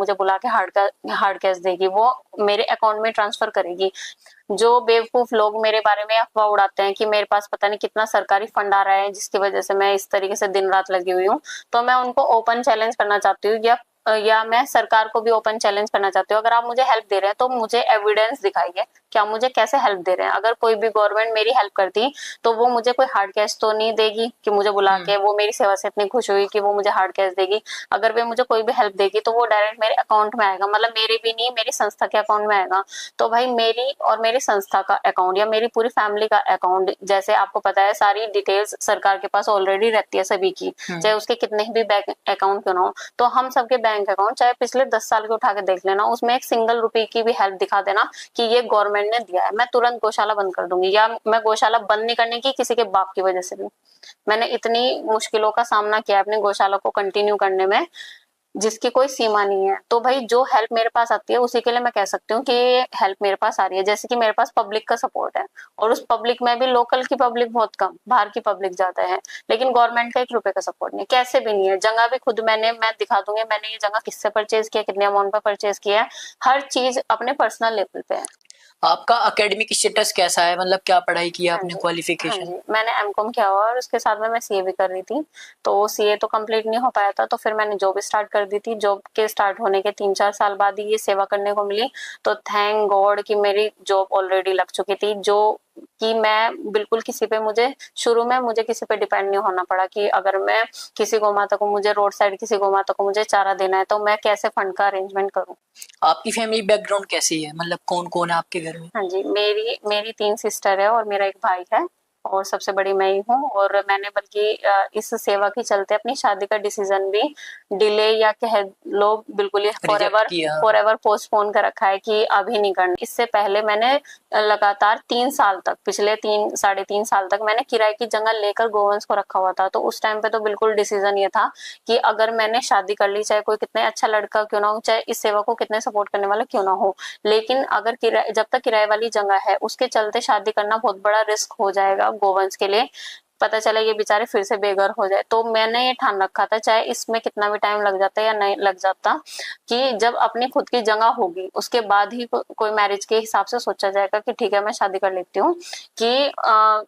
मुझे बुला के हार्ड कैश देगी, वो मेरे अकाउंट में ट्रांसफर करेगी। जो बेवकूफ लोग मेरे बारे में अफवाह उड़ाते हैं कि मेरे पास पता नहीं कितना सरकारी फंड आ रहा है जिसकी वजह से मैं इस तरीके से दिन रात लगी हुई हूँ, तो मैं उनको ओपन चैलेंज करना चाहती हूँ, या मैं सरकार को भी ओपन चैलेंज करना चाहती हूँ। अगर आप मुझे हेल्प दे रहे हैं तो मुझे एविडेंस दिखाइए कि आप मुझे कैसे हेल्प दे रहे हैं। अगर कोई भी गवर्नमेंट मेरी हेल्प करती तो वो मुझे कोई हार्ड कैश तो नहीं देगी कि मुझे बुला के वो मेरी सेवा से इतनी खुश हुई कि वो मुझे हार्ड कैश देगी। अगर वे मुझे कोई भी हेल्प देगी तो वो डायरेक्ट मेरे अकाउंट में आएगा, मतलब मेरे भी नहीं, मेरी संस्था के अकाउंट में आएगा। तो भाई मेरी और मेरी संस्था का अकाउंट या मेरी पूरी फैमिली का अकाउंट, जैसे आपको पता है सारी डिटेल्स सरकार के पास ऑलरेडी रहती है सभी की, चाहे उसके कितने भी बैंक अकाउंट क्यों ना हो। तो हम सबके बैंक अकाउंट चाहे पिछले 10 साल के उठा के देख लेना, उसमें एक सिंगल रुपए की भी हेल्प दिखा देना कि ये गवर्नमेंट ने दिया है, मैं तुरंत गौशाला बंद कर दूंगी। या मैं गौशाला बंद नहीं करने की किसी के बाप की वजह से भी, मैंने इतनी मुश्किलों का सामना किया अपने गौशाला को कंटिन्यू करने में जिसकी कोई सीमा नहीं है। तो भाई जो हेल्प मेरे पास आती है उसी के लिए मैं कह सकती हूँ कि ये हेल्प मेरे पास आ रही है। जैसे कि मेरे पास पब्लिक का सपोर्ट है, और उस पब्लिक में भी लोकल की पब्लिक बहुत कम, बाहर की पब्लिक ज्यादा है, लेकिन गवर्नमेंट का 1 रुपए का सपोर्ट नहीं, कैसे भी नहीं है। जगह भी खुद मैं दिखा दूंगी मैंने ये जगह किससे परचेज किया, कितने अमाउंट पे परचेज किया है, हर चीज अपने पर्सनल लेवल पे है। आपका एकेडमिक स्टेटस कैसा है, मतलब क्या पढ़ाई की हाँ आपने, जी, हाँ क्वालिफिकेशन? जी, मैंने एमकॉम किया हुआ और उसके साथ में मैं सीए भी कर रही थी। तो सीए तो कंप्लीट नहीं हो पाया था, तो फिर मैंने जॉब स्टार्ट कर दी थी। जॉब के स्टार्ट होने के 3-4 साल बाद ही ये सेवा करने को मिली। तो थैंक गॉड कि मेरी जॉब ऑलरेडी लग चुकी थी, जो कि मैं बिल्कुल किसी पे मुझे शुरू में मुझे किसी पे डिपेंड नहीं होना पड़ा कि अगर मैं किसी गौ माता को, मुझे रोड साइड किसी गौ माता को मुझे चारा देना है तो मैं कैसे फंड का अरेंजमेंट करूँ। आपकी फैमिली बैकग्राउंड कैसी है, मतलब कौन कौन है आपके घर में? हाँ जी, मेरी मेरी 3 सिस्टर है और मेरा एक भाई है, और सबसे बड़ी मैं ही हूँ। और मैंने बल्कि इस सेवा के चलते अपनी शादी का डिसीजन भी डिले या कह लो बिल्कुल ही रिजेक्ट किया? फॉर एवर पोस्टपोन कर रखा है कि अभी नहीं करना। इससे पहले मैंने लगातार 3 साल तक, पिछले 3 साढ़े 3 साल तक मैंने किराए की जगह लेकर गोवंश को रखा हुआ था। तो उस टाइम पे तो बिल्कुल डिसीजन ये था कि अगर मैंने शादी कर ली, चाहे कोई कितने अच्छा लड़का क्यों ना हो, चाहे इस सेवा को कितने सपोर्ट करने वाला क्यों ना हो, लेकिन अगर जब तक किराए वाली जगह है उसके चलते शादी करना बहुत बड़ा रिस्क हो जाएगा गोवंश के लिए। पता चला ये बेचारे फिर से बेघर हो जाए, तो मैंने ये ठान रखा था चाहे इसमें कितना भी टाइम लग जाता या नहीं लग जाता, कि जब अपनी खुद की जगह होगी उसके बाद ही कोई मैरिज के हिसाब से सोचा जाएगा कि ठीक है मैं शादी कर लेती हूँ। कि